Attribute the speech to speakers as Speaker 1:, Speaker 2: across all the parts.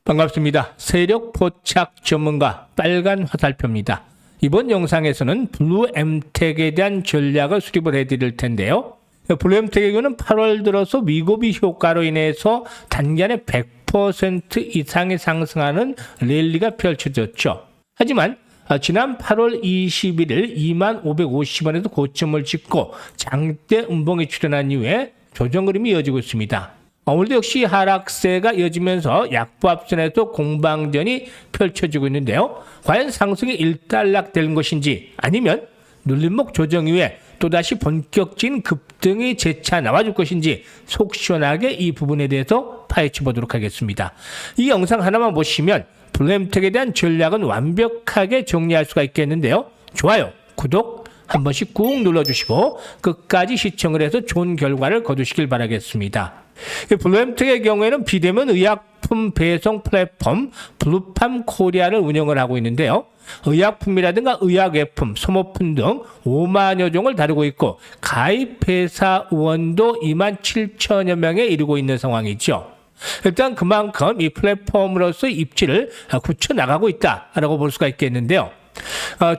Speaker 1: 반갑습니다. 세력 포착 전문가 빨간 화살표입니다. 이번 영상에서는 블루엠텍에 대한 전략을 수립을 해드릴 텐데요. 블루엠텍의 경우는 8월 들어서 위고비 효과로 인해서 단기간에 100% 이상이 상승하는 랠리가 펼쳐졌죠. 하지만 지난 8월 21일 2550원에서 고점을 찍고 장대 음봉이 출현한 이후에 조정 흐름이 이어지고 있습니다. 오늘도 역시 하락세가 이어지면서 약보합선에서 공방전이 펼쳐지고 있는데요. 과연 상승이 일단락될 것인지 아니면 눌림목 조정 이후에 또다시 본격적인 급등이 재차 나와줄 것인지 속 시원하게 이 부분에 대해서 파헤쳐 보도록 하겠습니다. 이 영상 하나만 보시면 블루엠텍에 대한 전략은 완벽하게 정리할 수가 있겠는데요. 좋아요, 구독 한 번씩 꾹 눌러주시고 끝까지 시청을 해서 좋은 결과를 거두시길 바라겠습니다. 블루엠텍의 경우에는 비대면 의약품 배송 플랫폼 블루팜 코리아를 운영을 하고 있는데요. 의약품이라든가 의약외품, 소모품 등 5만여 종을 다루고 있고 가입 회사 의원도 2만 7천여 명에 이르고 있는 상황이죠. 일단 그만큼 이 플랫폼으로서 입지를 굳혀나가고 있다라고 볼 수가 있겠는데요.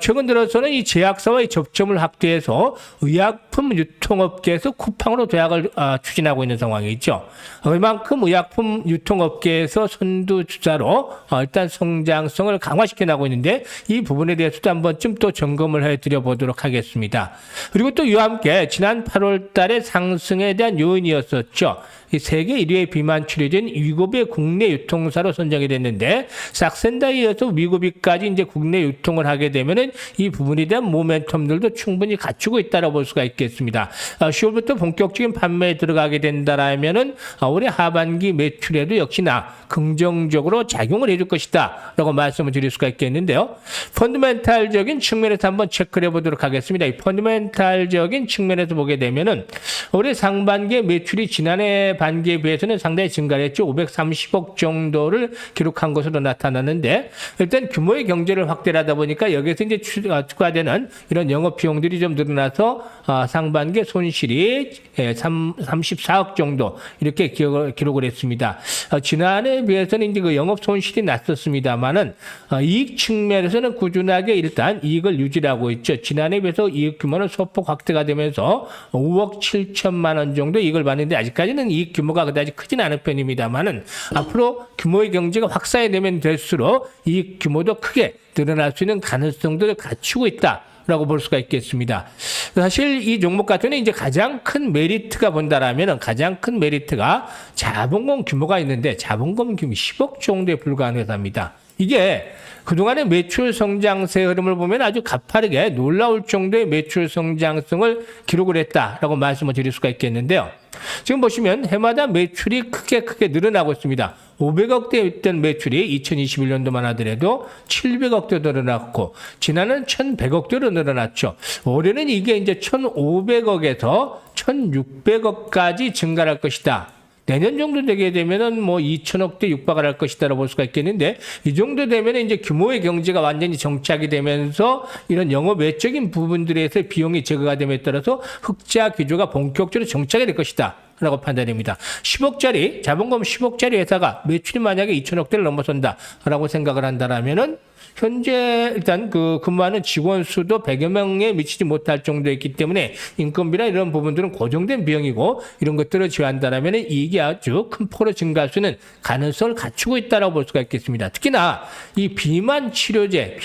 Speaker 1: 최근 들어서는 이 제약사와의 접점을 확대해서 의약품 유통업계에서 쿠팡으로 도약을 추진하고 있는 상황이죠. 그만큼 의약품 유통업계에서 선두주자로 일단 성장성을 강화시켜 나가고 있는데 이 부분에 대해서도 한 번쯤 또 점검을 해드려 보도록 하겠습니다. 그리고 또 이와 함께 지난 8월 달에 상승에 대한 요인이었었죠. 이 세계 1위의 비만 치료제인 위고비의 국내 유통사로 선정이 됐는데 삭센다에 이어서 위고비까지 이제 국내 유통을 하게 되면은 이 부분에 대한 모멘텀들도 충분히 갖추고 있다고 볼 수가 있겠습니다. 10월부터 본격적인 판매에 들어가게 된다라면은 올해 하반기 매출에도 역시나 긍정적으로 작용을 해줄 것이다 라고 말씀을 드릴 수가 있겠는데요. 펀드멘탈적인 측면에서 한번 체크를 해보도록 하겠습니다. 이 펀드멘탈적인 측면에서 보게 되면은 올해 상반기에 매출이 지난해 반기에 비해서는 상당히 증가를 했죠. 530억 정도를 기록한 것으로 나타났는데 일단 규모의 경제를 확대하다 보니까 여기서 이제 추가되는 이런 영업 비용들이 좀 늘어나서 상반기에 손실이 34억 정도 이렇게 기록을 했습니다. 지난해에 비해서는 이제 그 영업 손실이 났었습니다만은 이익 측면에서는 꾸준하게 일단 이익을 유지하고 있죠. 지난해에 비해서 이익 규모는 소폭 확대가 되면서 5억 7천만 원 정도 이익을 받는데 아직까지는 이익 규모가 그다지 크진 않은 편입니다만은 앞으로 규모의 경제가 확산되면 될수록 이익 규모도 크게 늘어날 수 있는 가능성들을 갖추고 있다라고 볼 수가 있겠습니다. 사실 이 종목 같은 경우는 이제 가장 큰 메리트가 본다라면은 가장 큰 메리트가 자본금 규모가 있는데 자본금 규모 10억 정도에 불과한 회사입니다. 이게 그동안의 매출 성장세 흐름을 보면 아주 가파르게 놀라울 정도의 매출 성장성을 기록을 했다라고 말씀을 드릴 수가 있겠는데요. 지금 보시면 해마다 매출이 크게 늘어나고 있습니다. 500억대였던 매출이 2021년도만 하더라도 700억대 늘어났고 지난해는 1100억대로 늘어났죠. 올해는 이게 이제 1500억에서 1600억까지 증가할 것이다. 내년 정도 되게 되면은 뭐 2천억대 육박을 할 것이다라고 볼 수가 있겠는데 이 정도 되면은 이제 규모의 경제가 완전히 정착이 되면서 이런 영업 외적인 부분들에서 비용이 제거가 됨에 따라서 흑자 기조가 본격적으로 정착이 될 것이다. 라고 판단됩니다. 10억짜리, 자본금 10억짜리 회사가 매출이 만약에 2천억대를 넘어선다라고 생각을 한다라면은 현재 일단 그 근무하는 직원 수도 100여 명에 미치지 못할 정도였기 때문에 인건비나 이런 부분들은 고정된 비용이고 이런 것들을 제외한다라면 이익이 아주 큰 폭으로 증가할 수 있는 가능성을 갖추고 있다고 볼 수가 있겠습니다. 특히나 이 비만 치료제에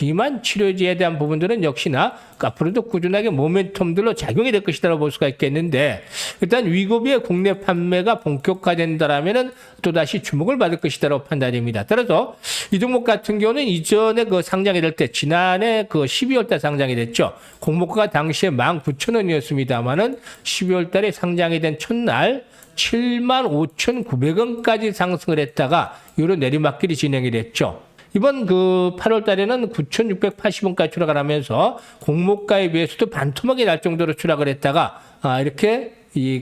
Speaker 1: 대한 부분들은 역시나 앞으로도 꾸준하게 모멘텀들로 작용이 될 것이라고 볼 수가 있겠는데 일단 위고비의 국내 판매가 본격화된다라면은 또다시 주목을 받을 것이라고 판단됩니다. 따라서 이 종목 같은 경우는 이전에 그 상장이 될 때 지난해 그 12월 달 상장이 됐죠. 공모가가 당시에 15,000원이었습니다만은 12월 달에 상장이 된 첫날 75,900원까지 상승을 했다가 이런 내리막길이 진행이 됐죠. 이번 그 8월 달에는 9,680원까지 추락을 하면서 공모가에 비해서도 반토막이 날 정도로 추락을 했다가 이렇게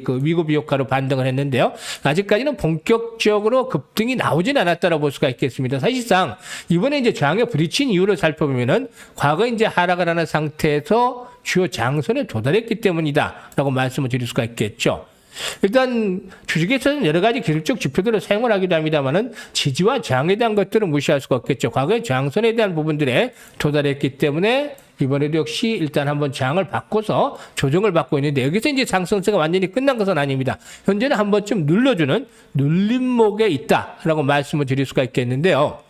Speaker 1: 그 위고비 효과로 반등을 했는데요. 아직까지는 본격적으로 급등이 나오진 않았다고 볼 수가 있겠습니다. 사실상 이번에 이제 저항에 부딪힌 이유를 살펴보면은 과거 이제 하락을 하는 상태에서 주요 장선에 도달했기 때문이다라고 말씀을 드릴 수가 있겠죠. 일단 주식에서는 여러 가지 기술적 지표들을 사용을 하기도 합니다만은 지지와 저항에 대한 것들은 무시할 수가 없겠죠. 과거에 저항선에 대한 부분들에 도달했기 때문에 이번에도 역시 일단 한번 저항을 바꿔서 조정을 받고 있는데 여기서 이제 상승세가 완전히 끝난 것은 아닙니다. 현재는 한 번쯤 눌러주는 눌림목에 있다라고 말씀을 드릴 수가 있겠는데요.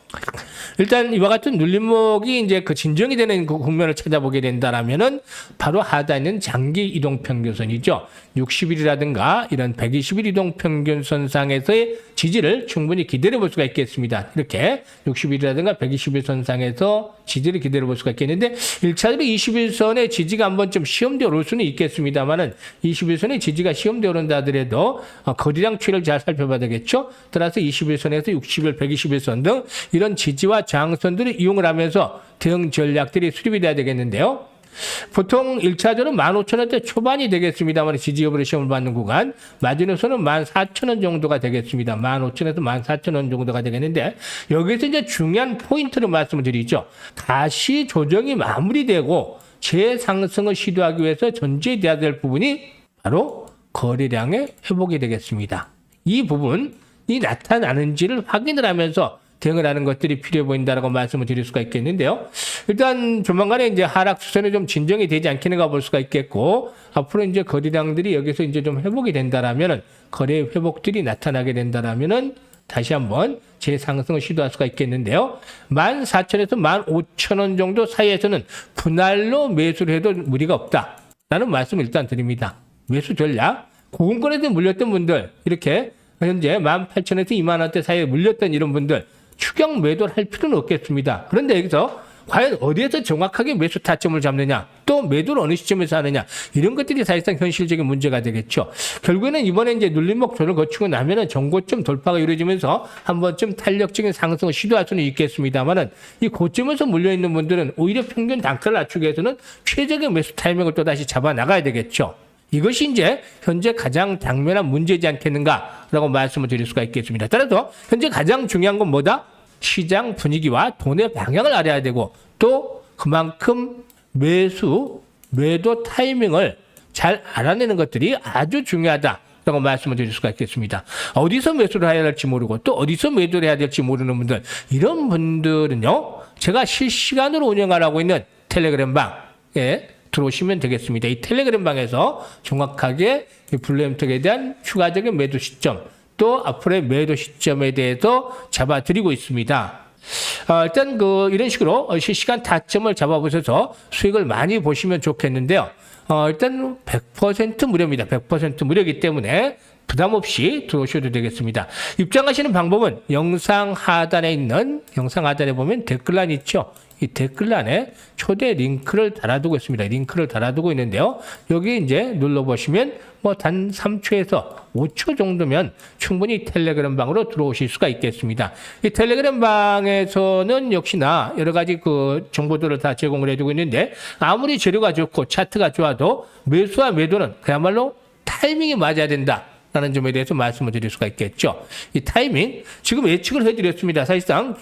Speaker 1: 일단 이와 같은 눌림목이 이제 그 진정이 되는 그 국면을 찾아보게 된다라면은 바로 하단에 있는 장기 이동 평균선이죠. 60일이라든가 이런 120일 이동 평균선상에서의 지지를 충분히 기다려 볼 수가 있겠습니다. 이렇게 60일이라든가 120일 선상에서 지지를 기다려 볼 수가 있겠는데 1차적으로 21선의 지지가 한 번쯤 시험되어 올 수는 있겠습니다만은 21선의 지지가 시험되어 오른다 하더라도 거리량 추이를 잘 살펴봐야 되겠죠. 따라서 21선에서 60일, 120일선 등 이런 지지와 저항선들을 이용을 하면서 대응 전략들이 수립이 돼야 되겠는데요. 보통 1차전은 15,000원대 초반이 되겠습니다만 지지 여부를 시험을 받는 구간, 마지노선은 14,000원 정도가 되겠습니다. 15,000원에서 14,000원 정도가 되겠는데 여기서 이제 중요한 포인트를 말씀을 드리죠. 다시 조정이 마무리되고 재상승을 시도하기 위해서 전제돼야 될 부분이 바로 거래량의 회복이 되겠습니다. 이 부분이 나타나는지를 확인을 하면서 대응을 하는 것들이 필요해 보인다라고 말씀을 드릴 수가 있겠는데요. 일단 조만간에 이제 하락 추세는 좀 진정이 되지 않겠는가 볼 수가 있겠고 앞으로 이제 거래량들이 여기서 이제 좀 회복이 된다라면은 거래 회복들이 나타나게 된다라면은 다시 한번 재상승을 시도할 수가 있겠는데요. 14,000에서 15,000원 정도 사이에서는 분할로 매수를 해도 무리가 없다라는 말씀을 일단 드립니다. 매수 전략, 고금권에도 물렸던 분들 이렇게 현재 18,000에서 20,000원대 사이에 물렸던 이런 분들 추격 매도를 할 필요는 없겠습니다. 그런데 여기서 과연 어디에서 정확하게 매수 타점을 잡느냐, 또 매도를 어느 시점에서 하느냐, 이런 것들이 사실상 현실적인 문제가 되겠죠. 결국에는 이번에 이제 눌림목 조를 거치고 나면은 정고점 돌파가 이루어지면서 한 번쯤 탄력적인 상승을 시도할 수는 있겠습니다만은 이 고점에서 물려있는 분들은 오히려 평균 단가를 낮추기 위해서는 최적의 매수 타이밍을 또 다시 잡아 나가야 되겠죠. 이것이 이제 현재 가장 당면한 문제지 않겠는가라고 말씀을 드릴 수가 있겠습니다. 따라서 현재 가장 중요한 건 뭐다? 시장 분위기와 돈의 방향을 알아야 되고 또 그만큼 매도 타이밍을 잘 알아내는 것들이 아주 중요하다라고 말씀을 드릴 수가 있겠습니다. 어디서 매수를 해야 될지 모르고 또 어디서 매도를 해야 될지 모르는 분들, 이런 분들은요, 제가 실시간으로 운영하고 있는 텔레그램 방에 들어오시면 되겠습니다. 이 텔레그램 방에서 정확하게 블루엠텍에 대한 추가적인 매도 시점, 또 앞으로의 매도 시점에 대해서 잡아드리고 있습니다. 일단 이런 식으로 실시간 타점을 잡아보셔서 수익을 많이 보시면 좋겠는데요. 일단 100% 무료입니다. 100% 무료이기 때문에 부담 없이 들어오셔도 되겠습니다. 입장하시는 방법은 영상 하단에 보면 댓글란 있죠. 이 댓글란에 초대 링크를 달아두고 있습니다. 링크를 달아두고 있는데요. 여기 이제 눌러보시면 단 3초에서 5초 정도면 충분히 텔레그램 방으로 들어오실 수가 있겠습니다. 이 텔레그램 방에서는 역시나 여러 가지 그 정보들을 다 제공을 해주고 있는데 아무리 재료가 좋고 차트가 좋아도 매수와 매도는 그야말로 타이밍이 맞아야 된다 라는 점에 대해서 말씀을 드릴 수가 있겠죠. 이 타이밍, 지금 예측을 해드렸습니다. 사실상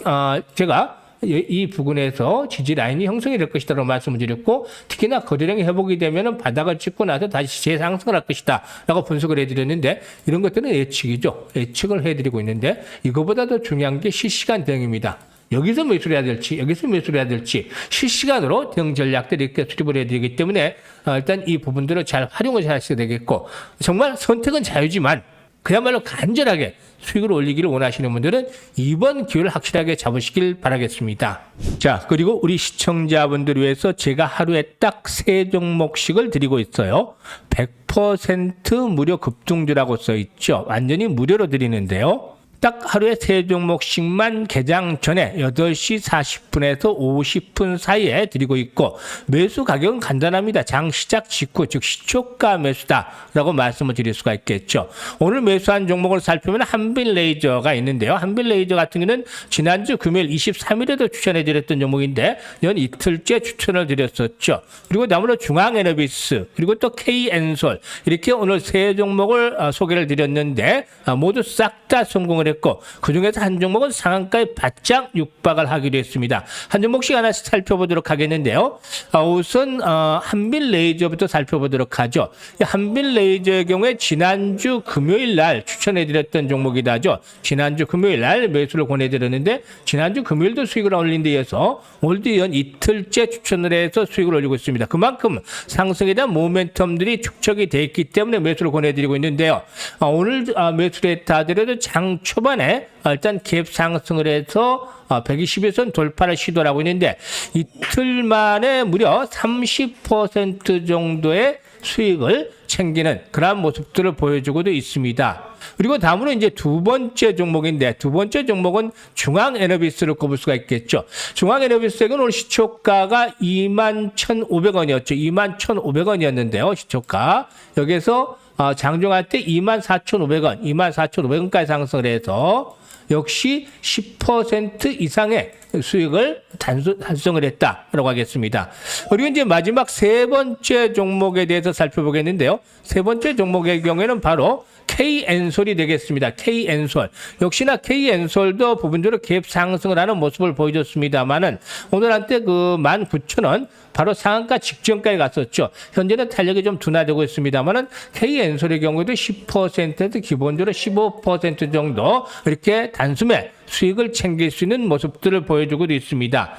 Speaker 1: 제가 이 부근에서 지지 라인이 형성이 될 것이다라고 말씀을 드렸고, 특히나 거래량이 회복이 되면 바닥을 찍고 나서 다시 재상승을 할 것이다 라고 분석을 해드렸는데, 이런 것들은 예측이죠. 예측을 해드리고 있는데 이거보다 더 중요한 게 실시간 대응입니다. 여기서 매수를 해야 될지 여기서 매수를 해야 될지 실시간으로 대응 전략들을 이렇게 수립을 해드리기 때문에 일단 이 부분들을 잘 활용을 하셔야 되겠고, 정말 선택은 자유지만 그야말로 간절하게 수익을 올리기를 원하시는 분들은 이번 기회를 확실하게 잡으시길 바라겠습니다. 자, 그리고 우리 시청자분들을 위해서 제가 하루에 딱 3종목씩을 드리고 있어요. 100% 무료 급등주라고 써있죠. 완전히 무료로 드리는데요. 딱 하루에 3종목씩만 개장 전에 8시 40분에서 50분 사이에 드리고 있고, 매수 가격은 간단합니다. 장 시작 직후, 즉 시초가 매수다라고 말씀을 드릴 수가 있겠죠. 오늘 매수한 종목을 살피면 한빛레이저가 있는데요. 한빛레이저 같은 경우는 지난주 금요일 23일에도 추천해 드렸던 종목인데 연 이틀째 추천을 드렸었죠. 그리고 다음으로 중앙에너비스, 그리고 또 K엔솔, 이렇게 오늘 3종목을 소개를 드렸는데 모두 싹 다 성공을 했고 그중에서 한 종목은 상한가에 바짝 육박을 하기도 했습니다. 한 종목씩 하나씩 살펴보도록 하겠는데요. 우선 한빛레이저부터 살펴보도록 하죠. 한빛레이저의 경우에 지난주 금요일 날 추천해드렸던 종목이다죠. 지난주 금요일 날 매수를 권해드렸는데 지난주 금요일도 수익을 올린 데 이어서 오늘도 이은 이틀째 추천을 해서 수익을 올리고 있습니다. 그만큼 상승에 대한 모멘텀들이 축적이 돼 있기 때문에 매수를 권해드리고 있는데요. 오늘 매수를 했다 하더라도 장 초반에 일단 갭 상승을 해서 120에선 돌파를 시도를 하고 있는데 이틀 만에 무려 30% 정도의 수익을 챙기는 그런 모습들을 보여주고도 있습니다. 그리고 다음으로 이제 두 번째 종목인데 두 번째 종목은 중앙에너비스를 꼽을 수가 있겠죠. 중앙에너비스는 오늘 시초가가 21,500원이었죠. 21,500원이었는데요. 시초가. 여기서 장중할 때 24,500원, 24,500원까지 상승을 해서 역시 10% 이상의 수익을 달성을 했다라고 하겠습니다. 그리고 이제 마지막 세 번째 종목에 대해서 살펴보겠는데요. 세 번째 종목의 경우에는 바로 K엔솔이 되겠습니다. K엔솔. 역시나 K엔솔도 부분적으로 갭 상승을 하는 모습을 보여줬습니다만은 오늘 한때 그 19,000원 바로 상한가 직전까지 갔었죠. 현재는 탄력이 좀 둔화되고 있습니다만은 K엔솔의 경우에도 10% 기본적으로 15% 정도 이렇게 단숨에 수익을 챙길 수 있는 모습들을 보여주고 있습니다.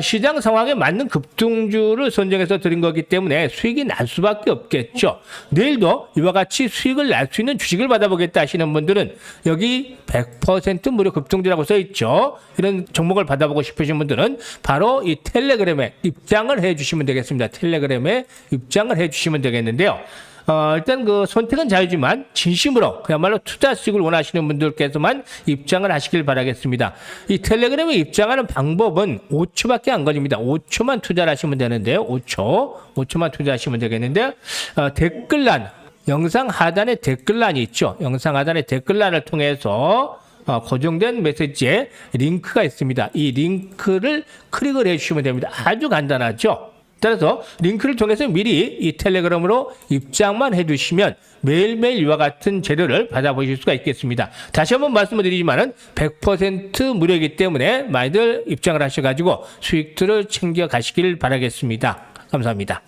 Speaker 1: 시장 상황에 맞는 급등주를 선정해서 드린 거기 때문에 수익이 날 수밖에 없겠죠. 내일도 이와 같이 수익을 날 수 있는 주식을 받아보겠다 하시는 분들은 여기 100% 무료 급등주라고 써 있죠. 이런 종목을 받아보고 싶으신 분들은 바로 이 텔레그램에 입장을 해주시면 되겠습니다. 텔레그램에 입장을 해주시면 되겠는데요. 일단 그 선택은 자유지만 진심으로 그야말로 투자 수익을 원하시는 분들께서만 입장을 하시길 바라겠습니다. 이 텔레그램에 입장하는 방법은 5초밖에 안 걸립니다. 5초만 투자를 하시면 되는데요. 5초만 투자하시면 되겠는데 댓글란 영상 하단에 댓글란이 있죠. 영상 하단에 댓글란을 통해서 고정된 메시지에 링크가 있습니다. 이 링크를 클릭을 해주시면 됩니다. 아주 간단하죠. 따라서 링크를 통해서 미리 이 텔레그램으로 입장만 해두시면 매일매일 이와 같은 재료를 받아보실 수가 있겠습니다. 다시 한번 말씀을 드리지만은 100% 무료이기 때문에 많이들 입장을 하셔가지고 수익들을 챙겨 가시길 바라겠습니다. 감사합니다.